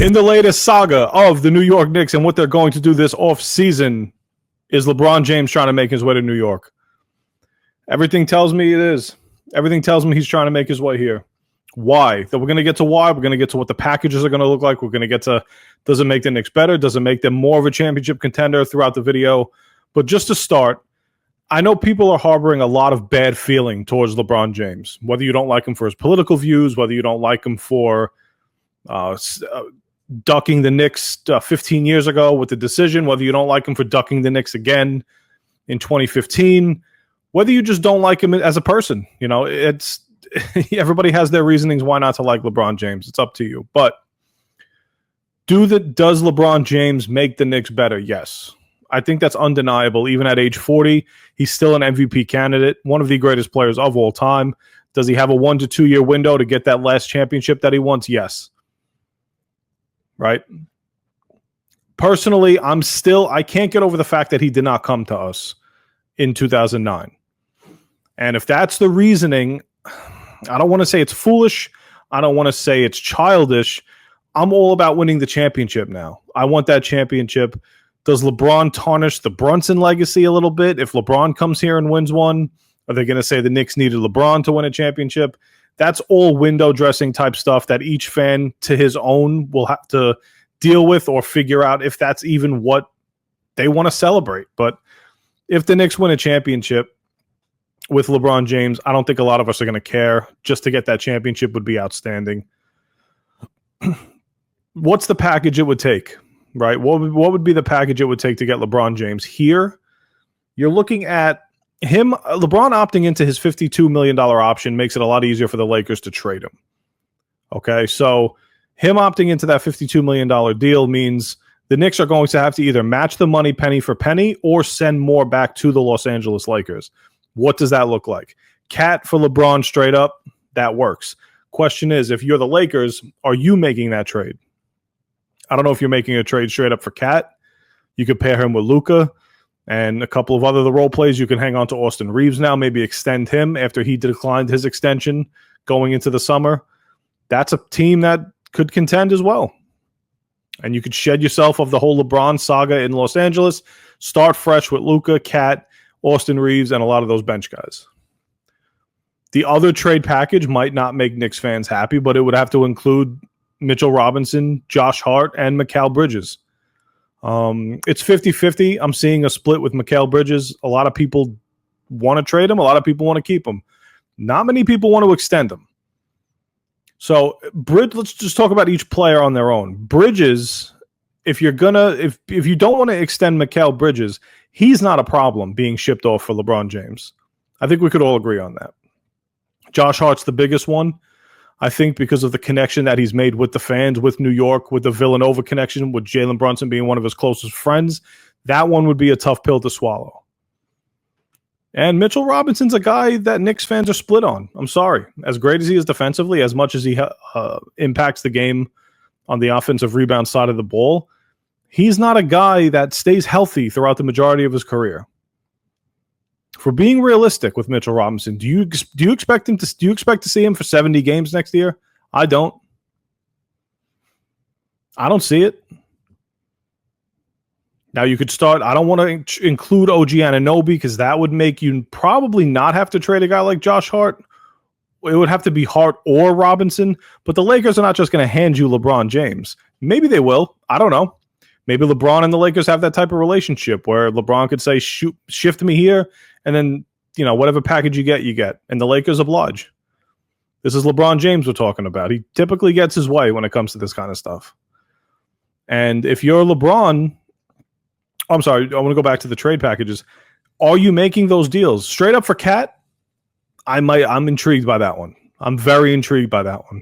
In the latest saga of the New York Knicks and what they're going to do this offseason, is LeBron James trying to make his way to New York? Everything tells me it is. Everything tells me he's trying to make his way here. Why? That we're going to get to why. We're going to get to what the packages are going to look like. We're going to get to, does it make the Knicks better? Does it make them more of a championship contender throughout the video? But just to start, I know people are harboring a lot of bad feeling towards LeBron James, whether you don't like him for his political views, whether you don't like him for ducking the Knicks 15 years ago with the decision, whether you don't like him for ducking the Knicks again in 2015, whether you just don't like him as a person. You know, it's everybody has their reasonings why not to like LeBron James. It's up to you. But does LeBron James make the Knicks better? Yes. I think that's undeniable. Even at age 40, he's still an MVP candidate, one of the greatest players of all time. Does he have a 1 to 2 year window to get that last championship that he wants? Yes. Right? Personally, I can't get over the fact that he did not come to us in 2009. And if that's the reasoning, I don't want to say it's foolish. I don't want to say it's childish. I'm all about winning the championship now. I want that championship. Does LeBron tarnish the Brunson legacy a little bit? If LeBron comes here and wins one, are they going to say the Knicks needed LeBron to win a championship? That's all window dressing type stuff that each fan to his own will have to deal with or figure out if that's even what they want to celebrate. But if the Knicks win a championship with LeBron James, I don't think a lot of us are going to care. Just to get that championship would be outstanding. What's the package it would take, right? What would be the package it would take to get LeBron James here? You're looking at LeBron opting into his $52 million option makes it a lot easier for the Lakers to trade him. Okay, so him opting into that $52 million deal means the Knicks are going to have to either match the money penny for penny or send more back to the Los Angeles Lakers. What does that look like? Cat for LeBron straight up, that works. Question is, if you're the Lakers, are you making that trade? I don't know if you're making a trade straight up for Cat. You could pair him with Luka and a couple of other role plays. You can hang on to Austin Reeves now, maybe extend him after he declined his extension going into the summer. That's a team that could contend as well. And you could shed yourself of the whole LeBron saga in Los Angeles, start fresh with Luka, Cat, Austin Reeves, and a lot of those bench guys. The other trade package might not make Knicks fans happy, but it would have to include Mitchell Robinson, Josh Hart, and Mikal Bridges. It's 50-50. I'm seeing a split with Mikal Bridges. A lot of people want to trade him. A lot of people want to keep him. Not many people want to extend him. So, let's just talk about each player on their own. Bridges, if you don't want to extend Mikal Bridges, he's not a problem being shipped off for LeBron James. I think we could all agree on that. Josh Hart's the biggest one. I think because of the connection that he's made with the fans, with New York, with the Villanova connection, with Jalen Brunson being one of his closest friends, that one would be a tough pill to swallow. And Mitchell Robinson's a guy that Knicks fans are split on. I'm sorry. As great as he is defensively, as much as he impacts the game on the offensive rebound side of the ball, he's not a guy that stays healthy throughout the majority of his career. For being realistic with Mitchell Robinson, do you expect to see him for 70 games next year? I don't. I don't see it. Now you could start. I don't want to include OG Anunoby because that would make you probably not have to trade a guy like Josh Hart. It would have to be Hart or Robinson. But the Lakers are not just going to hand you LeBron James. Maybe they will. I don't know. Maybe LeBron and the Lakers have that type of relationship where LeBron could say, shift me here, and then, whatever package you get, and the Lakers oblige. This is LeBron James we're talking about. He typically gets his way when it comes to this kind of stuff. And if you're LeBron, I'm sorry, I want to go back to the trade packages. Are you making those deals straight up for Cat? I'm intrigued by that one. I'm very intrigued by that one.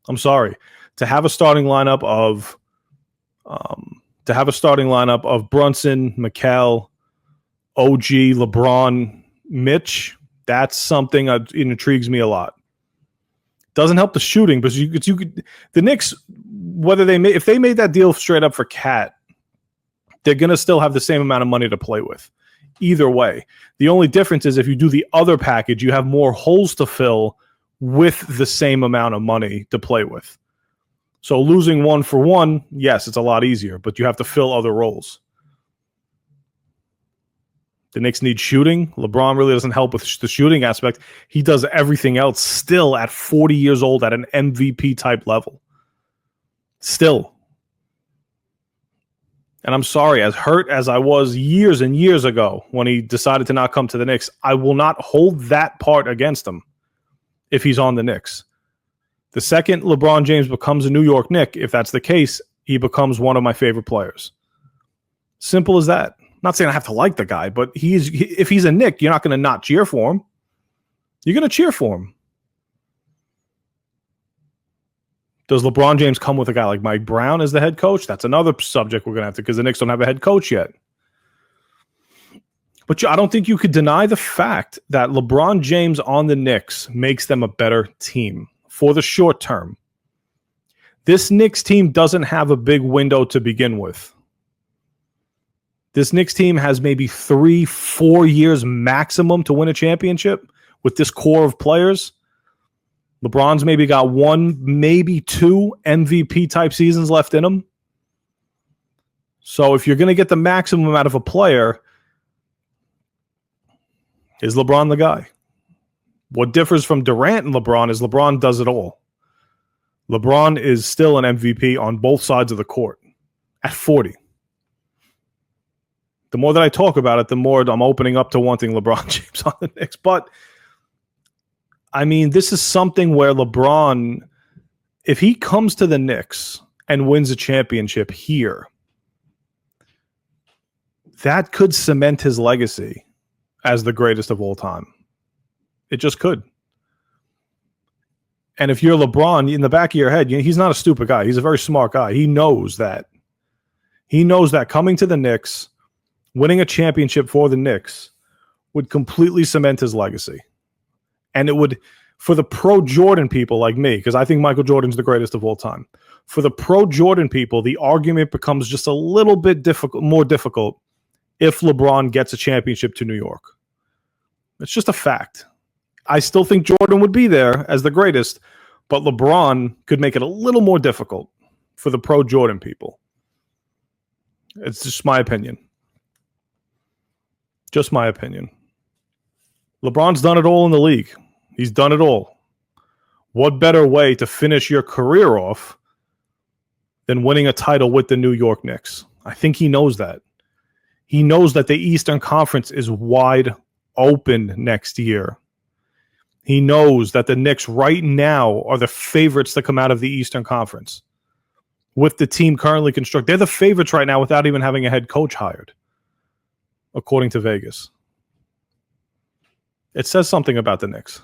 I'm sorry. To have a starting lineup of Brunson, Mikal, OG, LeBron, Mitch, that's something that intrigues me a lot. Doesn't help the shooting, but the Knicks, if they made that deal straight up for Cat, they're going to still have the same amount of money to play with. Either way. The only difference is if you do the other package, you have more holes to fill with the same amount of money to play with. So losing 1-for-1, yes, it's a lot easier, but you have to fill other roles. The Knicks need shooting. LeBron really doesn't help with the shooting aspect. He does everything else still at 40 years old at an MVP type level. Still. And I'm sorry, as hurt as I was years and years ago when he decided to not come to the Knicks, I will not hold that part against him if he's on the Knicks. The second LeBron James becomes a New York Knick, if that's the case, he becomes one of my favorite players. Simple as that. Not saying I have to like the guy, but if he's a Knick, you're not going to not cheer for him. You're going to cheer for him. Does LeBron James come with a guy like Mike Brown as the head coach? That's another subject we're going to have to, because the Knicks don't have a head coach yet. But I don't think you could deny the fact that LeBron James on the Knicks makes them a better team for the short term. This Knicks team doesn't have a big window to begin with. This Knicks team has maybe 3-4 years maximum to win a championship with this core of players. LeBron's maybe got 1, maybe 2 MVP type seasons left in him. So if you're going to get the maximum out of a player, is LeBron the guy? What differs from Durant and LeBron is LeBron does it all. LeBron is still an MVP on both sides of the court at 40. The more that I talk about it, the more I'm opening up to wanting LeBron James on the Knicks. But, I mean, this is something where LeBron, if he comes to the Knicks and wins a championship here, that could cement his legacy as the greatest of all time. It just could. And if you're LeBron, in the back of your head, he's not a stupid guy. He's a very smart guy. He knows that. He knows that coming to the Knicks, winning a championship for the Knicks would completely cement his legacy. And it would, for the pro-Jordan people like me, because I think Michael Jordan's the greatest of all time, for the pro-Jordan people, the argument becomes just a little bit more difficult if LeBron gets a championship to New York. It's just a fact. I still think Jordan would be there as the greatest, but LeBron could make it a little more difficult for the pro-Jordan people. It's just my opinion. Just my opinion. LeBron's done it all in the league. He's done it all. What better way to finish your career off than winning a title with the New York Knicks? I think he knows that. He knows that the Eastern Conference is wide open next year. He knows that the Knicks right now are the favorites to come out of the Eastern Conference. With the team currently constructed, they're the favorites right now without even having a head coach hired, according to Vegas. It says something about the Knicks.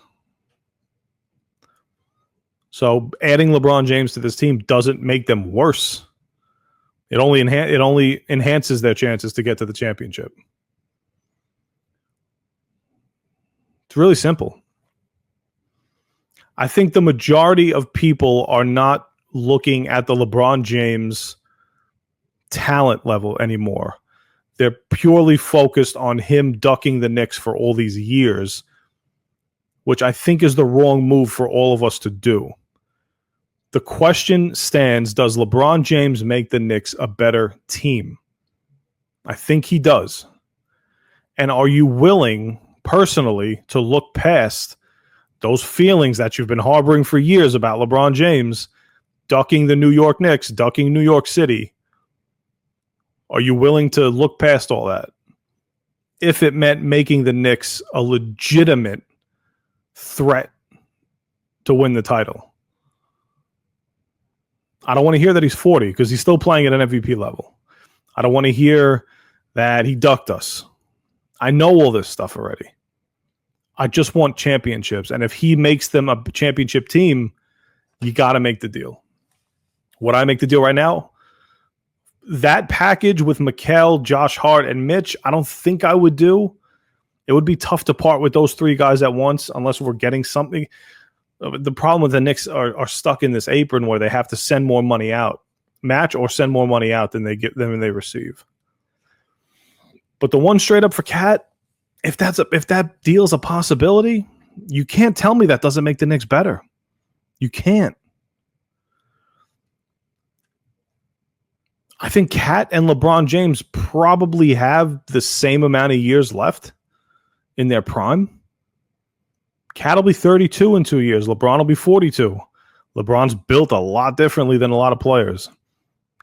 So adding LeBron James to this team doesn't make them worse. It only enhances their chances to get to the championship. It's really simple. I think the majority of people are not looking at the LeBron James talent level anymore. They're purely focused on him ducking the Knicks for all these years, which I think is the wrong move for all of us to do. The question stands, does LeBron James make the Knicks a better team? I think he does. And are you willing, personally, to look past those feelings that you've been harboring for years about LeBron James ducking the New York Knicks, ducking New York City? Are you willing to look past all that? If it meant making the Knicks a legitimate threat to win the title. I don't want to hear that he's 40 because he's still playing at an MVP level. I don't want to hear that he ducked us. I know all this stuff already. I just want championships. And if he makes them a championship team, you got to make the deal. Would I make the deal right now? That package with Mikal, Josh Hart, and Mitch, I don't think I would do. It would be tough to part with those three guys at once unless we're getting something. The problem with the Knicks are stuck in this apron where they have to send more money out, match or send more money out than they receive. But the one straight up for Cat, if that deal's a possibility, you can't tell me that doesn't make the Knicks better. You can't. I think Cat and LeBron James probably have the same amount of years left in their prime. Cat will be 32 in 2 years. LeBron will be 42. LeBron's built a lot differently than a lot of players.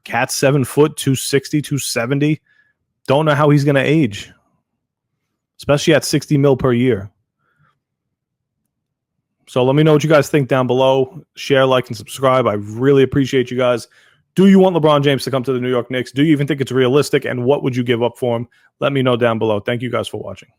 Cat's 7 foot, 260, 270. Don't know how he's going to age, especially at 60 mil per year. So let me know what you guys think down below. Share, like, and subscribe. I really appreciate you guys. Do you want LeBron James to come to the New York Knicks? Do you even think it's realistic? And what would you give up for him? Let me know down below. Thank you guys for watching.